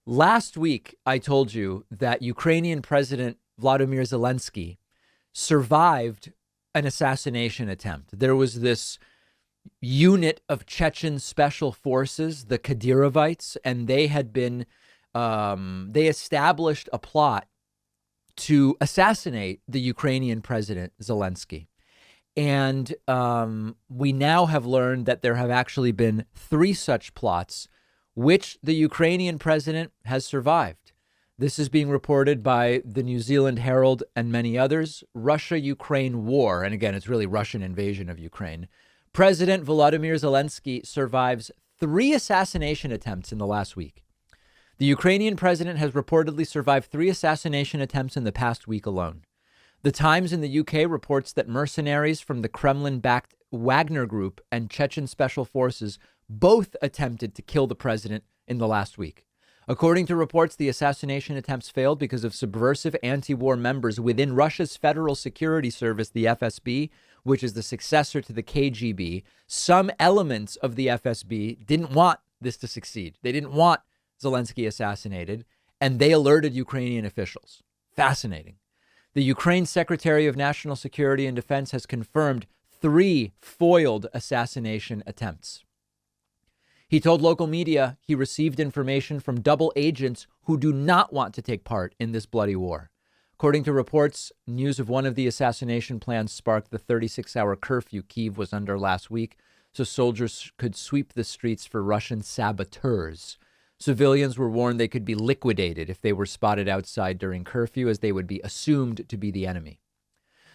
Last week, I told you that Ukrainian President Volodymyr Zelenskyy survived an assassination attempt. There was this unit of Chechen special forces, the Kadyrovites, and they had been, they established a plot to assassinate the Ukrainian President Zelenskyy. And we now have learned that there have actually been 3 such plots, which the Ukrainian president has survived. This is being reported by the New Zealand Herald and many others. Russia-Ukraine war, and again, it's really Russian invasion of Ukraine. President Volodymyr Zelenskyy survives 3 assassination attempts in the last week. The Ukrainian president has reportedly survived 3 assassination attempts in the past week alone. The Times in the UK reports that mercenaries from the Kremlin-backed Wagner Group and Chechen Special Forces both attempted to kill the president in the last week. According to reports, the assassination attempts failed because of subversive anti-war members within Russia's Federal Security Service, the FSB, which is the successor to the KGB. Some elements of the FSB didn't want this to succeed. They didn't want Zelenskyy assassinated, and they alerted Ukrainian officials. Fascinating. The Ukraine Secretary of National Security and Defense has confirmed 3 foiled assassination attempts. He told local media he received information from double agents who do not want to take part in this bloody war. According to reports, news of one of the assassination plans sparked the 36-hour curfew Kyiv was under last week, so soldiers could sweep the streets for Russian saboteurs. Civilians were warned they could be liquidated if they were spotted outside during curfew, as they would be assumed to be the enemy.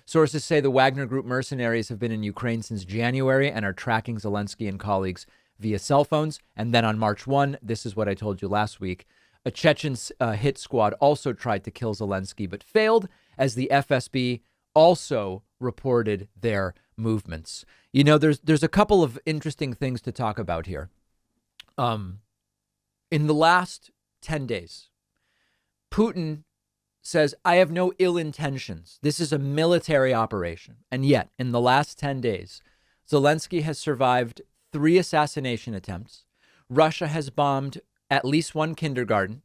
Sources say the Wagner Group mercenaries have been in Ukraine since January and are tracking Zelenskyy and colleagues via cell phones. And then on March 1, this is what I told you last week, a Chechen hit squad also tried to kill Zelenskyy, but failed, as the FSB also reported their movements. You know, there's a couple of interesting things to talk about here. In the last 10 days, Putin says, I have no ill intentions. This is a military operation. And yet, in the last 10 days, Zelenskyy has survived 3 assassination attempts. Russia has bombed at least 1 kindergarten,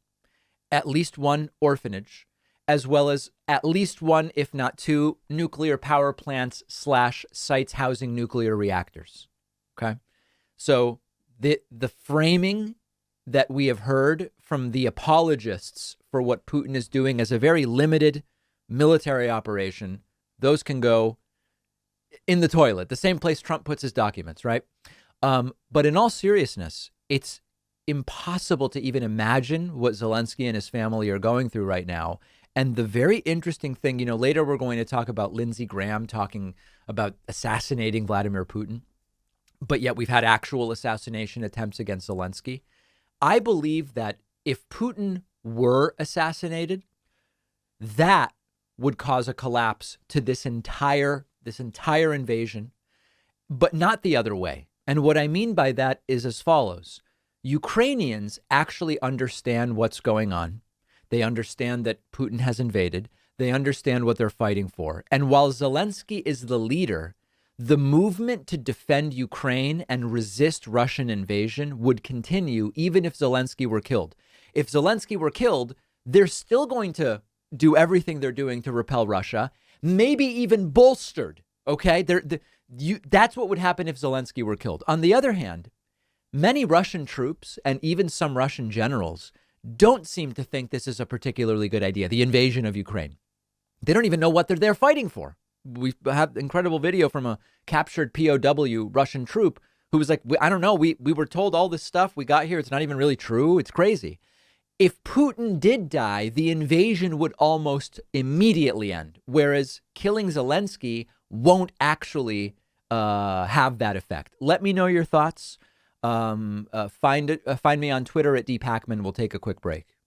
at least 1 orphanage, as well as at least 1, if not 2, nuclear power plants / sites housing nuclear reactors. Okay. So the framing that we have heard from the apologists for what Putin is doing as a very limited military operation, those can go in the toilet, the same place Trump puts his documents, right? But in all seriousness, it's impossible to even imagine what Zelenskyy and his family are going through right now. And the very interesting thing, you know, later we're going to talk about Lindsey Graham talking about assassinating Vladimir Putin, but yet we've had actual assassination attempts against Zelenskyy. I believe that if Putin were assassinated, that would cause a collapse to this entire invasion, but not the other way. And what I mean by that is as follows. Ukrainians actually understand what's going on. They understand that Putin has invaded. They understand what they're fighting for. And while Zelenskyy is the leader, the movement to defend Ukraine and resist Russian invasion would continue even if Zelenskyy were killed. If Zelenskyy were killed, they're still going to do everything they're doing to repel Russia, maybe even bolstered. Okay, that's what would happen if Zelenskyy were killed. On the other hand, many Russian troops and even some Russian generals don't seem to think this is a particularly good idea, the invasion of Ukraine. They don't even know what they're there fighting for. We have incredible video from a captured POW Russian troop who was like, I don't know, we were told all this stuff. We got here. It's not even really true. It's crazy. If Putin did die, the invasion would almost immediately end, whereas killing Zelenskyy won't actually have that effect. Let me know your thoughts. Find me on Twitter at @DPackman. We'll take a quick break.